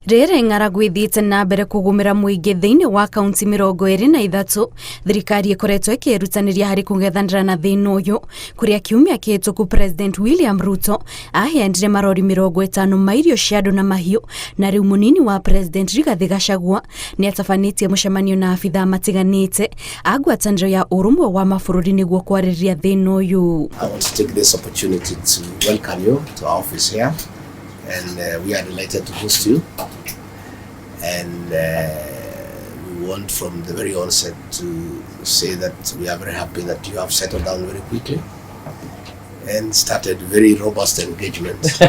Rĩrĩ ng'aragu ĩthiĩte na mbere kũgũmĩra mũingĩ thĩinĩ wa kaunti 23, thirikari ĩkoretwo ĩkĩrutanĩria harĩ kũngethanĩra na thĩna ũyũ, kũrĩa kiumia kĩhĩtũku President William Ruto aheanire marori 50 ma irio cia andũ na mahiũ, na rĩu mũnini wa President Rigathi Gachagua nĩ atabanĩtie mũcemanio na abithaa matiganĩte a ngwatanĩro ya ũrũmwe wa mabũrũri nĩguo kwarĩrĩria thĩna ũyũ. I want to take this opportunity to welcome you to our office here, and we are delighted to host you. And we want from the very onset to say that we are very happy that you have settled down very quickly and started very robust engagement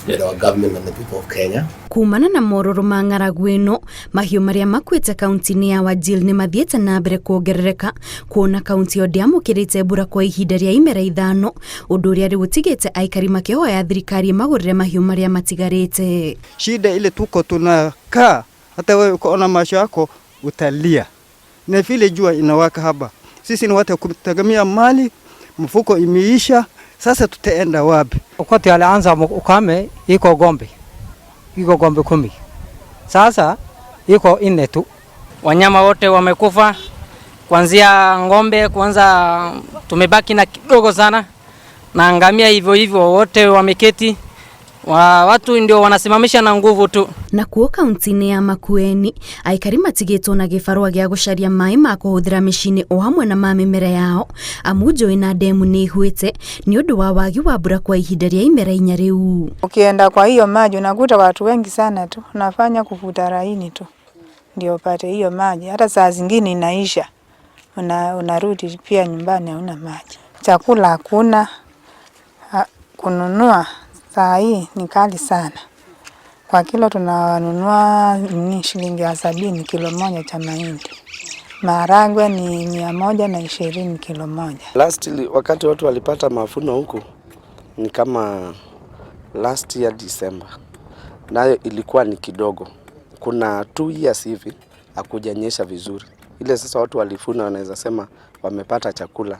with our government and the people of Kenya. Kumana na mororo ma ng'aragu ĩno, mahiũ marĩa makuĩte kaunti-inĩ ya Wajir nĩ mathiĩte na mbere kuongerereka, kuona kaunti yo ndĩamũkĩrĩte mbura kwa ihinda rĩa imera 5, ũndũ ũrĩa rĩu ũtigĩte aikari makĩhoya thirikari magũrĩre mahiũ marĩa matigarĩte. Shida ile tuko tunakaa, hata wewe ukaona macho yako utalia. Na vile jua inawaka hapa. Sisi ni watu kutegemea mali, mfuko imeisha, sasa tutaenda wapi? Wakati alianza ukame iko gombe 10. Sasa iko 4 tu. Wanyama wote wamekufa, kuanzia ngombe, kwanza tumebaki na kidogo sana, na ngamia hivyo hivyo wote wameketi. Watu ndio wanasimamisha na nguvu tu. Na kuo kaunti-inĩ ya Makueni, aikari matigĩtwo na gĩbarũa gĩa gũcaria maĩ ma kũhũthĩra mĩciĩ-inĩ o hamwe na ma mĩmera yao, amu njũĩ na ndemu nĩ ihuĩte nĩ ũndũ wa wagi wa mbura kwa ihinda rĩa imera 4 rĩu. Ukienda kwa hiyo maji unakuta watu wengi sana tu, unafanya kufuta laini tu ndio upate hiyo maji. Hata saa zingine inaisha, unarudi pia nyumbani hauna maji. Chakula hakuna, kununua saa hii ni kali sana. Kwa kilo tunanunua shilingi 70 kilo moja cha mahindi. Maharagwe ni 120 kilo moja. Lastly, wakati watu walipata mafuno huku ni kama last year December. Nayo ilikuwa ni kidogo. Kuna 2 years hivi hakujanyesha vizuri. Ile sasa watu walifuna wanaweza sema wamepata chakula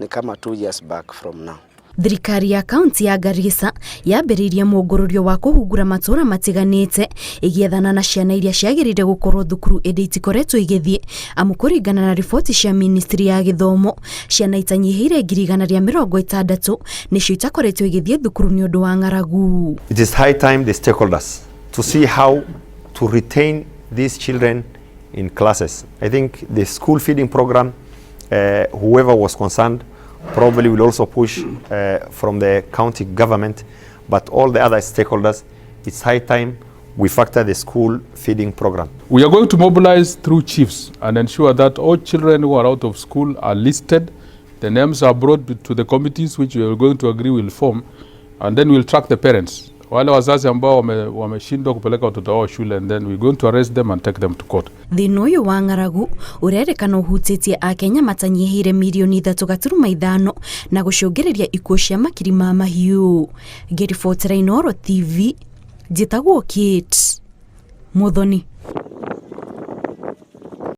ni kama 2 years back from now. Thirikari ya kaunti ya Garissa yambĩrĩirie mũngũrũrio wa kũhungura matũũra matiganĩte ĩgĩethana na ciana iria ciagĩrĩire gũkorwo thukuru ĩndĩ itikoretwo igĩthiĩ, amu kũringana na riboti cia ministry ya gĩthomo, ciana itanyihĩire 160 nĩcio itakoretwo igĩthiĩ thukuru nĩ ũndũ wa ng'aragu. It is high time the stakeholders to see how to retain these children in classes. I think the school feeding program, whoever was concerned, probably will also push from the county government, but all the other stakeholders, it's high time we factor the school feeding program. We are going to mobilize through chiefs and ensure that all children who are out of school are listed. The names are brought to the committees which we are going to agree will form, and then we'll track the parents. Wale wazazi ambao wameshindwa kupeleka watoto wao shule, and then we're going to arrest them and take them to court. Thĩna ũyũ wa ng'aragu ũrerĩkana ũhutĩtie Akenya matanyihĩire milioni 3.5 na gũcũngĩrĩria ikuũ cia makiri ma mahiũ. Ngĩribotera Inooro TV, njĩtagwo Kate Muthoni.